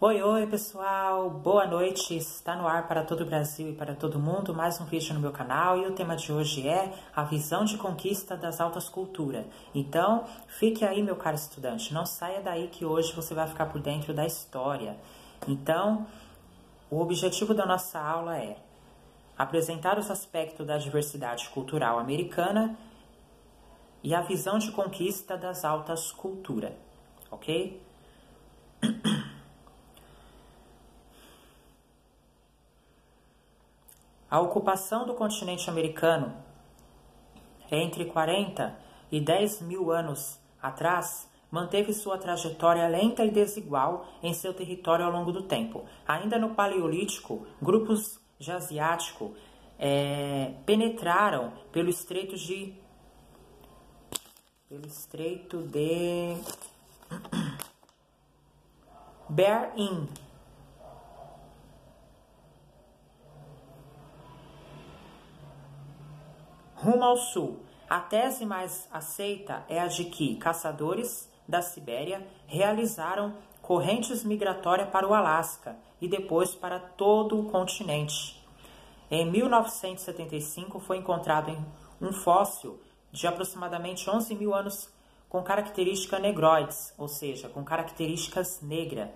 Oi, pessoal, boa noite, está no ar para todo o Brasil e para todo mundo, mais um vídeo no meu canal e o tema de hoje é a visão de conquista das altas culturas. Então, fique aí, meu caro estudante, não saia daí que hoje você vai ficar por dentro da história. Então, o objetivo da nossa aula é apresentar os aspectos da diversidade cultural americana e a visão de conquista das altas culturas, ok? A ocupação do continente americano entre 40 e 10 mil anos atrás manteve sua trajetória lenta e desigual em seu território ao longo do tempo. Ainda no Paleolítico, grupos de asiático penetraram pelo Estreito de Bering, rumo ao sul. A tese mais aceita é a de que caçadores da Sibéria realizaram correntes migratórias para o Alasca e depois para todo o continente. Em 1975 foi encontrado um fóssil de aproximadamente 11 mil anos com características negroides, ou seja, com características negras,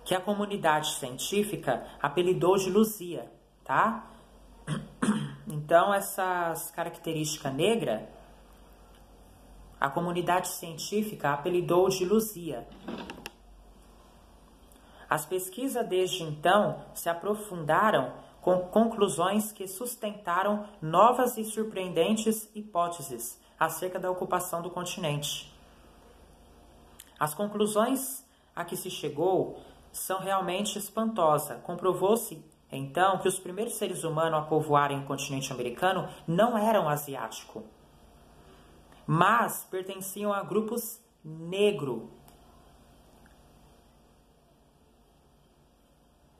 que a comunidade científica apelidou de Luzia, tá? Então, essas características negras, a comunidade científica apelidou de Luzia. As pesquisas desde então se aprofundaram com conclusões que sustentaram novas e surpreendentes hipóteses acerca da ocupação do continente. As conclusões a que se chegou são realmente espantosas. Comprovou-se então que os primeiros seres humanos a povoarem o continente americano não eram asiáticos, mas pertenciam a grupos negros.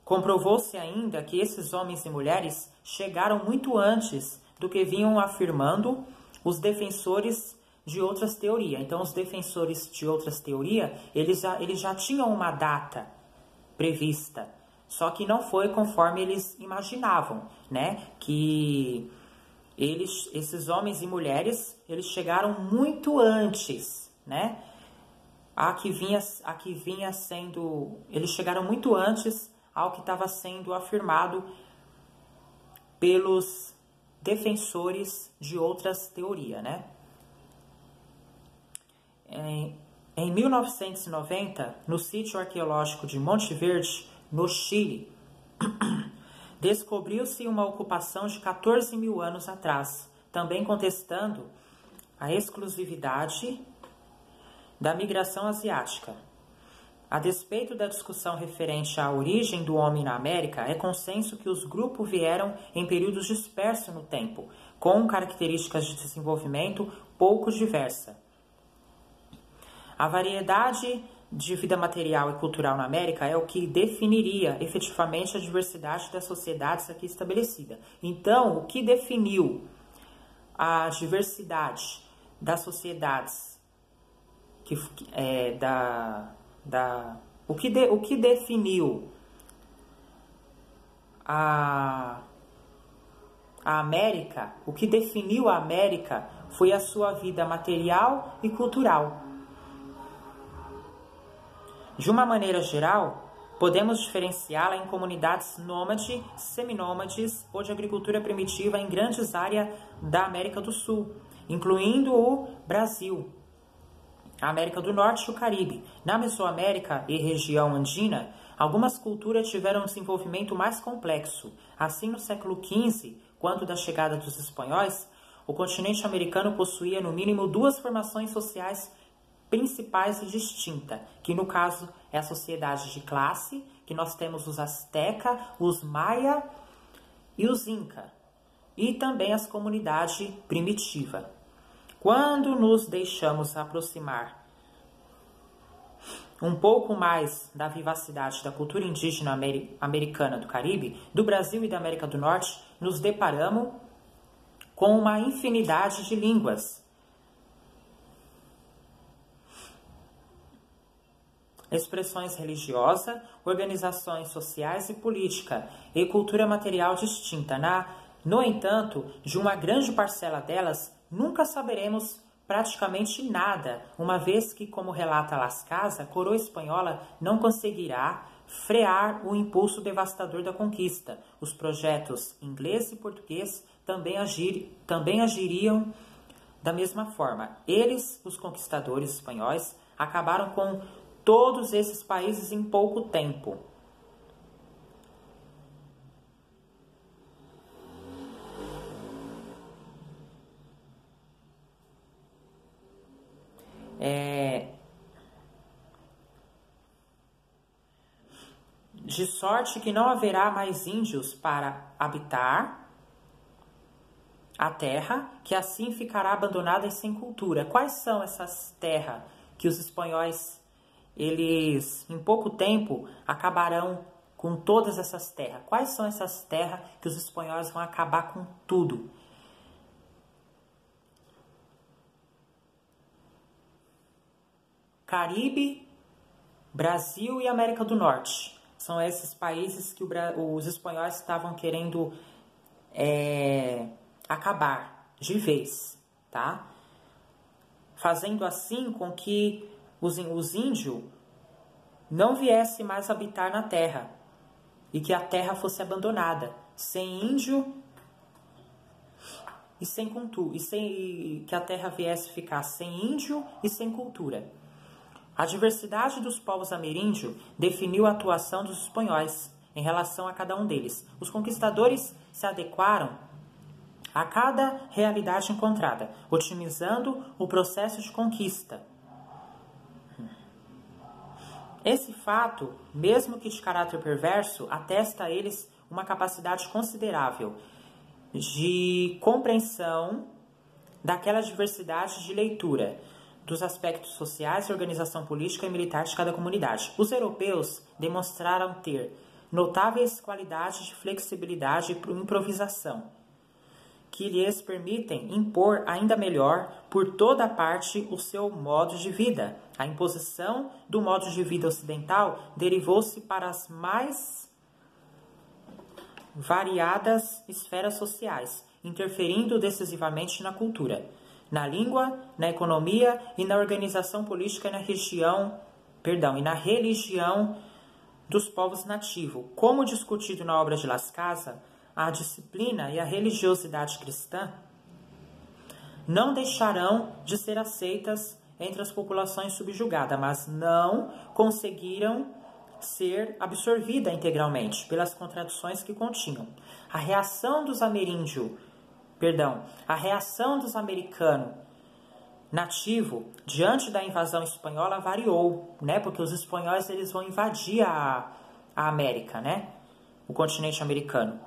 Comprovou-se ainda que esses homens e mulheres chegaram muito antes do que vinham afirmando os defensores de outras teorias. Então, os defensores de outras teorias, eles já tinham uma data prevista. Só que não foi conforme eles imaginavam, né? Que esses homens e mulheres, eles chegaram muito antes, né? Eles chegaram muito antes ao que estava sendo afirmado pelos defensores de outras teorias, né? Em 1990, no sítio arqueológico de Monte Verde, no Chile, descobriu-se uma ocupação de 14 mil anos atrás, também contestando a exclusividade da migração asiática. A despeito da discussão referente à origem do homem na América, é consenso que os grupos vieram em períodos dispersos no tempo, com características de desenvolvimento pouco diversas. A variedade de vida material e cultural na América é o que definiria efetivamente a diversidade das sociedades aqui estabelecidas. Então, o que definiu a diversidade das sociedades, o que definiu a América, o que definiu a América foi a sua vida material e cultural. De uma maneira geral, podemos diferenciá-la em comunidades nômades, seminômades ou de agricultura primitiva em grandes áreas da América do Sul, incluindo o Brasil, a América do Norte e o Caribe. Na Mesoamérica e região andina, algumas culturas tiveram um desenvolvimento mais complexo. Assim, no século XV, quando da chegada dos espanhóis, o continente americano possuía no mínimo duas formações sociais principais e distintas, que no caso é a sociedade de classe, que nós temos os Azteca, os Maia e os Inca, e também as comunidades primitivas. Quando nos deixamos aproximar um pouco mais da vivacidade da cultura indígena americana do Caribe, do Brasil e da América do Norte, nos deparamos com uma infinidade de línguas, expressões religiosas, organizações sociais e política e cultura material distinta. No entanto, de uma grande parcela delas, nunca saberemos praticamente nada, uma vez que, como relata Las Casas, a coroa espanhola não conseguirá frear o impulso devastador da conquista. Os projetos inglês e português também agiriam da mesma forma. Eles, os conquistadores espanhóis, acabaram com todos esses países em pouco tempo. De sorte que não haverá mais índios para habitar a terra, que assim ficará abandonada e sem cultura. Quais são essas terras que os espanhóis, eles em pouco tempo acabarão com todas essas terras? Quais são essas terras que os espanhóis vão acabar com tudo? Caribe, Brasil e América do Norte. São esses países que os espanhóis estavam querendo acabar de vez, tá? Fazendo assim com que os índios não viessem mais habitar na terra e que a terra fosse abandonada, sem índio e sem cultura, e que a terra viesse ficar sem índio e sem cultura. A diversidade dos povos ameríndios definiu a atuação dos espanhóis em relação a cada um deles. Os conquistadores se adequaram a cada realidade encontrada, otimizando o processo de conquista. Esse fato, mesmo que de caráter perverso, atesta a eles uma capacidade considerável de compreensão daquela diversidade de leitura dos aspectos sociais e organização política e militar de cada comunidade. Os europeus demonstraram ter notáveis qualidades de flexibilidade e improvisação, que lhes permitem impor ainda melhor por toda parte o seu modo de vida. A imposição do modo de vida ocidental derivou-se para as mais variadas esferas sociais, interferindo decisivamente na cultura, na língua, na economia e na organização política e na religião dos povos nativos. Como discutido na obra de Las Casas, a disciplina e a religiosidade cristã não deixarão de ser aceitas entre as populações subjugadas, mas não conseguiram ser absorvida integralmente pelas contradições que continham. A reação dos americanos nativos diante da invasão espanhola variou, né? Porque os espanhóis eles vão invadir a América, né? O continente americano.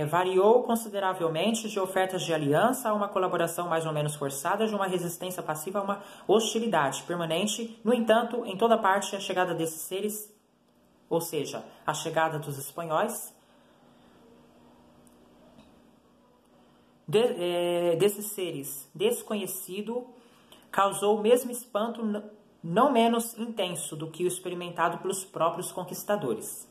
Variou consideravelmente de ofertas de aliança a uma colaboração mais ou menos forçada, de uma resistência passiva a uma hostilidade permanente. No entanto, em toda parte, a chegada desses seres, ou seja, a chegada dos espanhóis, desses seres desconhecidos, causou o mesmo espanto não menos intenso do que o experimentado pelos próprios conquistadores.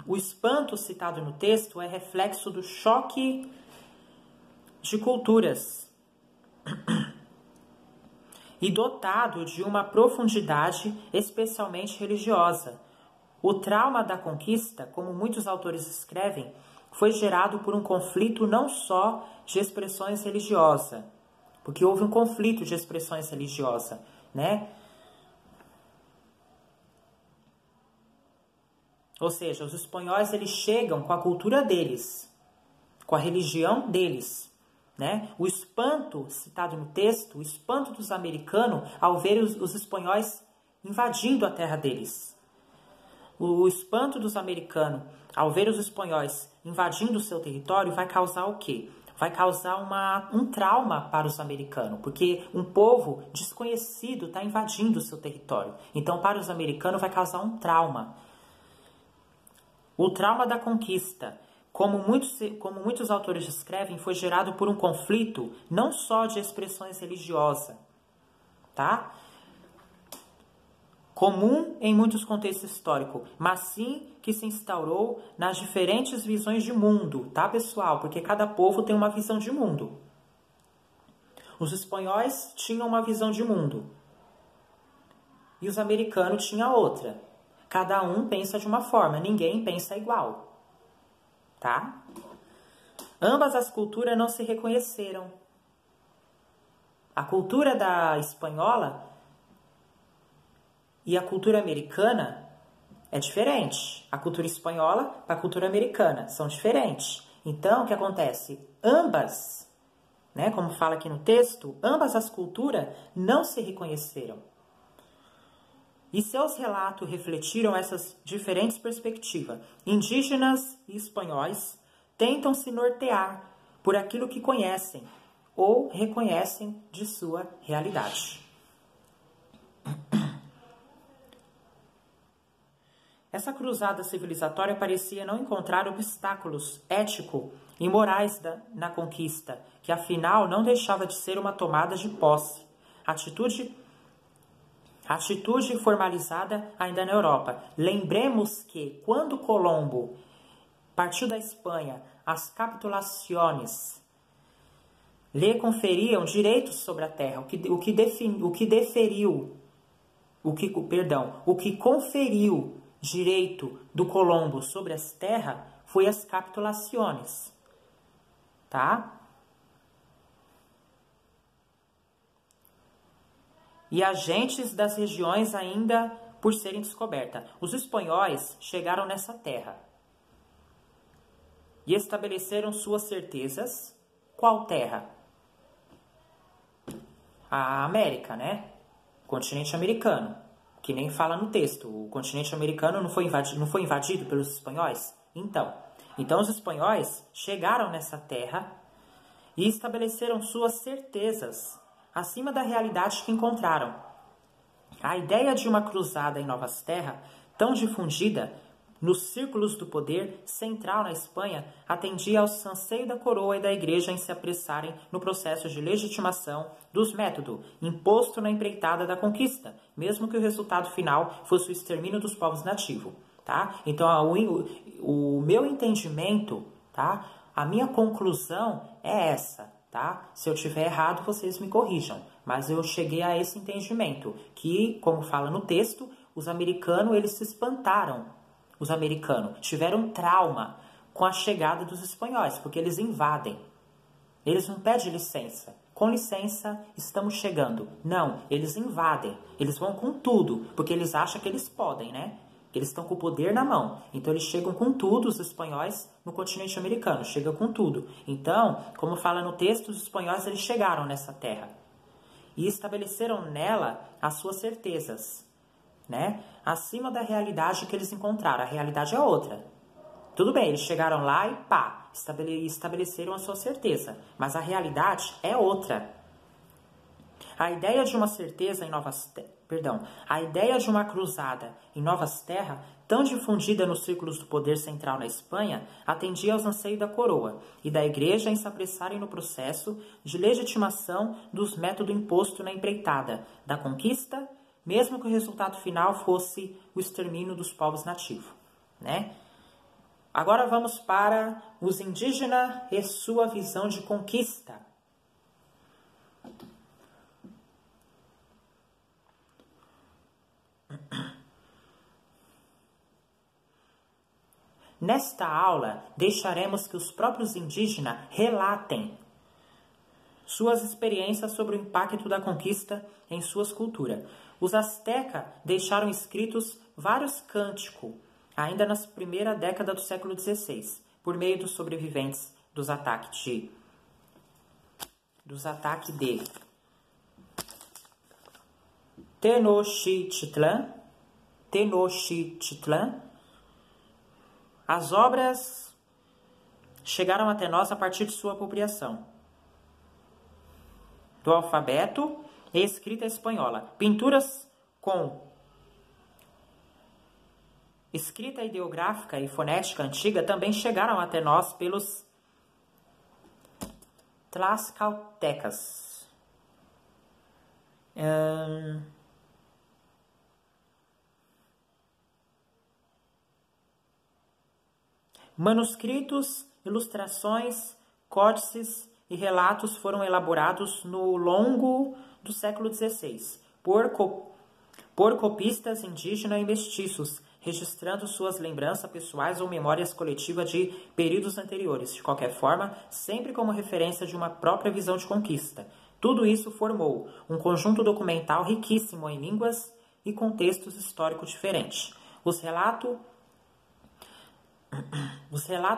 O espanto citado no texto é reflexo do choque de culturas e dotado de uma profundidade especialmente religiosa. O trauma da conquista, como muitos autores escrevem, foi gerado por um conflito não só de expressões religiosas, porque houve um conflito de expressões religiosas, né? Ou seja, os espanhóis eles chegam com a cultura deles, com a religião deles, né? O espanto citado no texto, o espanto dos americanos ao ver os espanhóis invadindo a terra deles. O espanto dos americanos ao ver os espanhóis invadindo o seu território vai causar o quê? Vai causar um trauma para os americanos, porque um povo desconhecido está invadindo o seu território. Então, para os americanos vai causar um trauma. O trauma da conquista, como muitos autores descrevem, foi gerado por um conflito não só de expressões religiosas, tá? Comum em muitos contextos históricos, mas sim que se instaurou nas diferentes visões de mundo, tá, pessoal? Porque cada povo tem uma visão de mundo. Os espanhóis tinham uma visão de mundo e os americanos tinham outra. Cada um pensa de uma forma, ninguém pensa igual, tá? Ambas as culturas não se reconheceram. A cultura da espanhola e a cultura americana é diferente. A cultura espanhola para a cultura americana são diferentes. Então, o que acontece? Ambas, né, como fala aqui no texto, ambas as culturas não se reconheceram. E seus relatos refletiram essas diferentes perspectivas. Indígenas e espanhóis tentam se nortear por aquilo que conhecem ou reconhecem de sua realidade. Essa cruzada civilizatória parecia não encontrar obstáculos éticos e morais na conquista, que afinal não deixava de ser uma tomada de posse. Atitude formalizada ainda na Europa. Lembremos que quando Colombo partiu da Espanha, as capitulações lhe conferiam direitos sobre a terra, o que conferiu direito do Colombo sobre as terras foi as capitulações, tá? E agentes das regiões ainda por serem descobertas. Os espanhóis chegaram nessa terra e estabeleceram suas certezas. Qual terra? A América, né? O continente americano, que nem fala no texto. O continente americano não foi invadido pelos espanhóis? Então os espanhóis chegaram nessa terra e estabeleceram suas certezas acima da realidade que encontraram. A ideia de uma cruzada em novas terras, tão difundida nos círculos do poder central na Espanha, atendia aos anseios da coroa e da igreja em se apressarem no processo de legitimação dos métodos imposto na empreitada da conquista, mesmo que o resultado final fosse o extermínio dos povos nativos. Tá? Então, o meu entendimento, tá? A minha conclusão é essa. Tá? Se eu tiver errado, vocês me corrijam. Mas eu cheguei a esse entendimento, que, como fala no texto, os americanos eles se espantaram. Os americanos tiveram trauma com a chegada dos espanhóis, porque eles invadem. Eles não pedem licença. Com licença, estamos chegando. Não, eles invadem. Eles vão com tudo, porque eles acham que eles podem, né? Que eles estão com o poder na mão. Então, eles chegam com tudo, os espanhóis, no continente americano. Chegam com tudo. Então, como fala no texto, os espanhóis eles chegaram nessa terra e estabeleceram nela as suas certezas, né? Acima da realidade que eles encontraram. A realidade é outra. Tudo bem, eles chegaram lá e pá, estabeleceram a sua certeza. Mas a realidade é outra. A ideia de uma certeza em a ideia de uma cruzada em novas terras, tão difundida nos círculos do poder central na Espanha, atendia aos anseios da coroa e da igreja em se apressarem no processo de legitimação dos métodos impostos na empreitada da conquista, mesmo que o resultado final fosse o extermínio dos povos nativos, né? Agora vamos para os indígenas e sua visão de conquista. Nesta aula, deixaremos que os próprios indígenas relatem suas experiências sobre o impacto da conquista em suas culturas. Os astecas deixaram escritos vários cânticos, ainda nas primeiras décadas do século XVI, por meio dos sobreviventes dos ataques de Tenochtitlan. As obras chegaram até nós a partir de sua apropriação do alfabeto e escrita espanhola. Pinturas com escrita ideográfica e fonética antiga também chegaram até nós pelos tlaxcaltecas. Manuscritos, ilustrações, códices e relatos foram elaborados no longo do século XVI por copistas indígenas e mestiços, registrando suas lembranças pessoais ou memórias coletivas de períodos anteriores, de qualquer forma, sempre como referência de uma própria visão de conquista. Tudo isso formou um conjunto documental riquíssimo em línguas e contextos históricos diferentes. Os relatos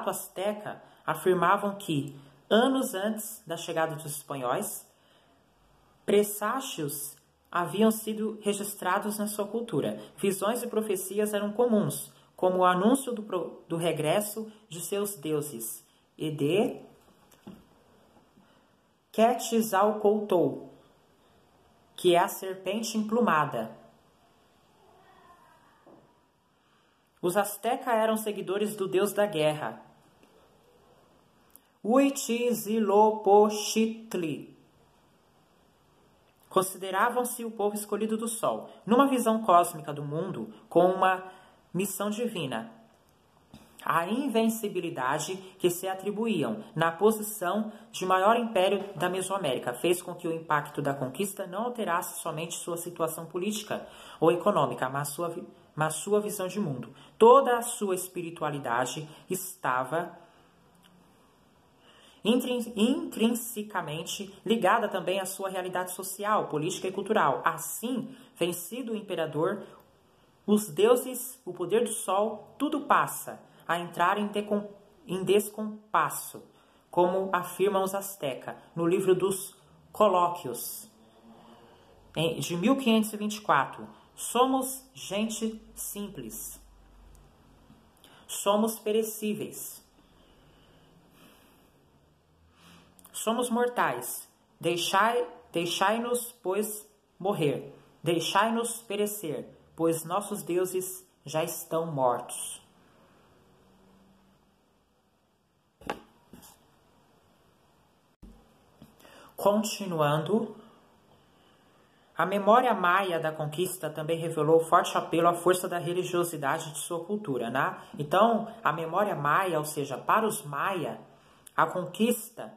asteca afirmavam que, anos antes da chegada dos espanhóis, presságios haviam sido registrados na sua cultura. Visões e profecias eram comuns, como o anúncio do regresso de seus deuses e de Quetzalcóatl, que é a serpente emplumada. Os astecas eram seguidores do deus da guerra, Huitzilopochtli. Consideravam-se o povo escolhido do sol, numa visão cósmica do mundo com uma missão divina. A invencibilidade que se atribuíam na posição de maior império da Mesoamérica fez com que o impacto da conquista não alterasse somente sua situação política ou econômica, mas sua visão de mundo. Toda a sua espiritualidade estava intrinsecamente ligada também à sua realidade social, política e cultural. Assim, vencido o imperador, os deuses, o poder do sol, tudo passa a entrar em descompasso, como afirmam os astecas no livro dos Colóquios, de 1524. Somos gente simples. Somos perecíveis. Somos mortais. Deixai-nos, pois, morrer. Deixai-nos perecer, pois nossos deuses já estão mortos. Continuando, a memória maia da conquista também revelou forte apelo à força da religiosidade de sua cultura, né? Então, a memória maia, ou seja, para os maia, a conquista,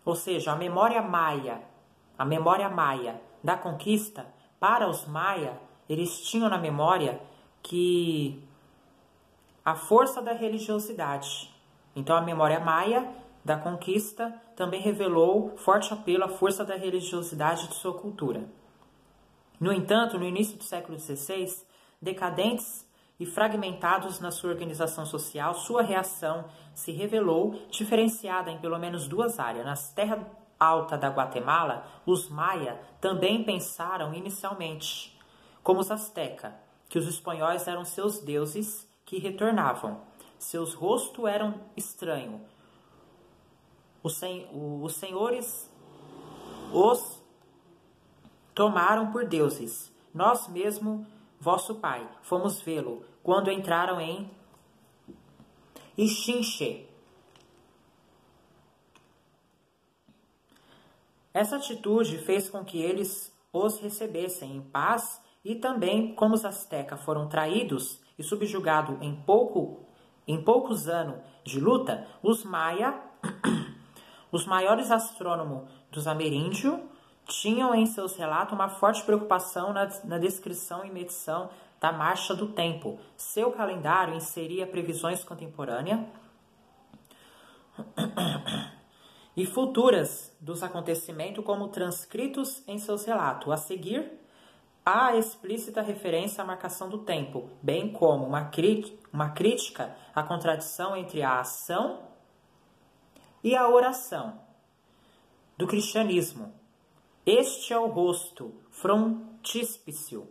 ou seja, a memória maia da conquista, para os maia, eles tinham na memória que a força da religiosidade. Então, a memória maia da conquista também revelou forte apelo à força da religiosidade de sua cultura. No entanto, no início do século XVI, decadentes e fragmentados na sua organização social, sua reação se revelou diferenciada em pelo menos duas áreas. Nas terras altas da Guatemala, os maia também pensaram inicialmente, como os astecas, que os espanhóis eram seus deuses que retornavam. Seus rostos eram estranhos. Os senhores os tomaram por deuses. Nós mesmo, vosso pai, fomos vê-lo quando entraram em Ixinche. Essa atitude fez com que eles os recebessem em paz e também, como os astecas foram traídos e subjugados em poucos anos de luta, os maia, os maiores astrônomos dos ameríndios, tinham em seus relatos uma forte preocupação na descrição e medição da marcha do tempo. Seu calendário inseria previsões contemporâneas e futuras dos acontecimentos como transcritos em seus relatos. A seguir, há explícita referência à marcação do tempo, bem como uma crítica à contradição entre a ação e a oração do cristianismo. Este é o rosto frontispício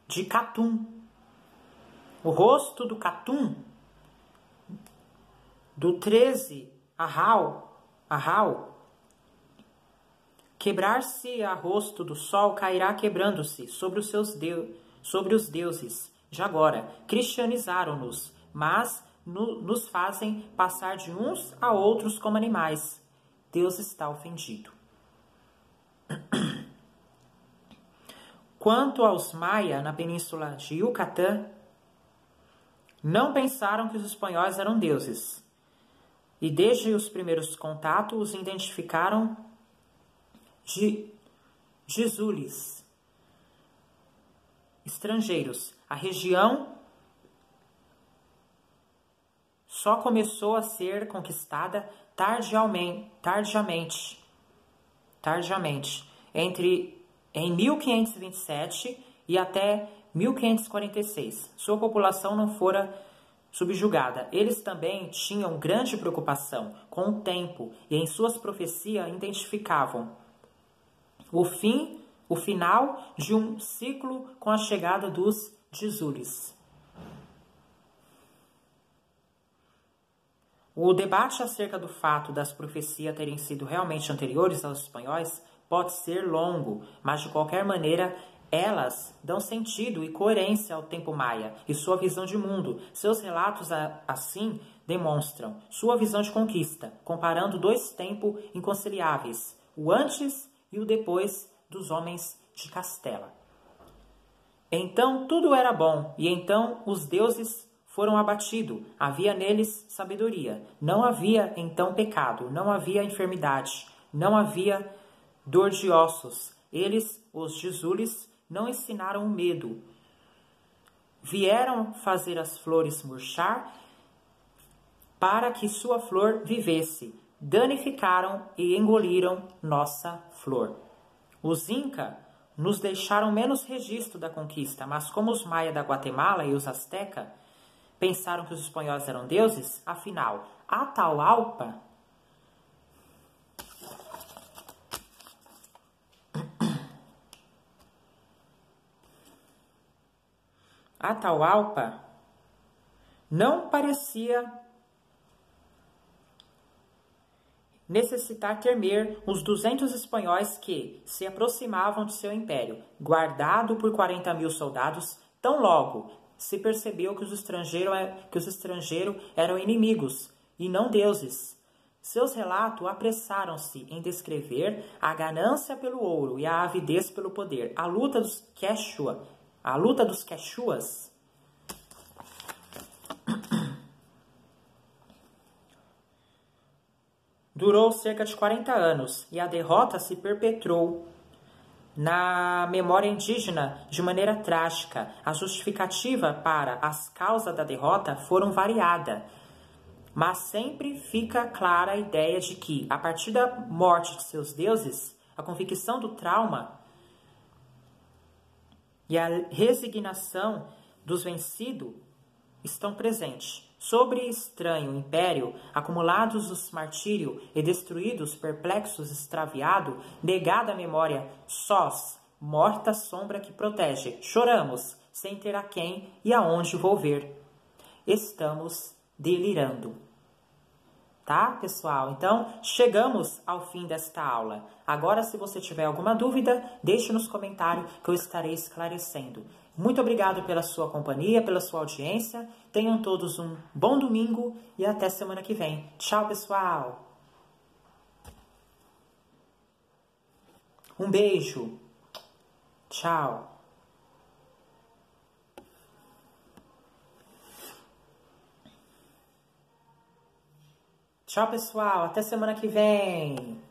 de Catum. O rosto do Catum, do 13 Arrau, quebrar-se a rosto do sol cairá quebrando-se sobre os deuses de agora. Cristianizaram-nos, mas nos fazem passar de uns a outros como animais, Deus está ofendido. Quanto aos Maia, na península de Yucatán, não pensaram que os espanhóis eram deuses. E desde os primeiros contatos os identificaram de Zulis, estrangeiros. A região só começou a ser conquistada tardiamente, em 1527 e até 1546. Sua população não fora subjugada. Eles também tinham grande preocupação com o tempo e em suas profecias identificavam o final de um ciclo com a chegada dos Zulis. O debate acerca do fato das profecias terem sido realmente anteriores aos espanhóis pode ser longo, mas de qualquer maneira elas dão sentido e coerência ao tempo maia e sua visão de mundo. Seus relatos assim demonstram sua visão de conquista, comparando dois tempos inconciliáveis, o antes e o depois dos homens de Castela. Então tudo era bom, e então os deuses foram abatidos. Havia neles sabedoria. Não havia então pecado, não havia enfermidade, não havia dor de ossos. Eles, os Zulis, não ensinaram o medo. Vieram fazer as flores murchar para que sua flor vivesse. Danificaram e engoliram nossa flor. Os Inca nos deixaram menos registro da conquista, mas como os Maia da Guatemala e os Azteca pensaram que os espanhóis eram deuses, afinal, Atahualpa não parecia necessitar temer os 200 espanhóis que se aproximavam de seu império, guardado por 40.000 soldados. Tão logo se percebeu que os estrangeiros eram inimigos e não deuses. Seus relatos apressaram-se em descrever a ganância pelo ouro e a avidez pelo poder, a luta dos Quechuas. Durou cerca de 40 anos e a derrota se perpetuou na memória indígena de maneira trágica. A justificativa para as causas da derrota foram variadas, mas sempre fica clara a ideia de que, a partir da morte de seus deuses, a convicção do trauma e a resignação dos vencidos estão presentes. Sobre estranho império, acumulados os martírios e destruídos, perplexos, extraviado, negada a memória, sós, morta sombra que protege, choramos, sem ter a quem e aonde volver. Estamos delirando. Tá, pessoal? Então, chegamos ao fim desta aula. Agora, se você tiver alguma dúvida, deixe nos comentários que eu estarei esclarecendo. Muito obrigado pela sua companhia, pela sua audiência. Tenham todos um bom domingo e até semana que vem. Tchau, pessoal! Um beijo! Tchau! Tchau, pessoal! Até semana que vem!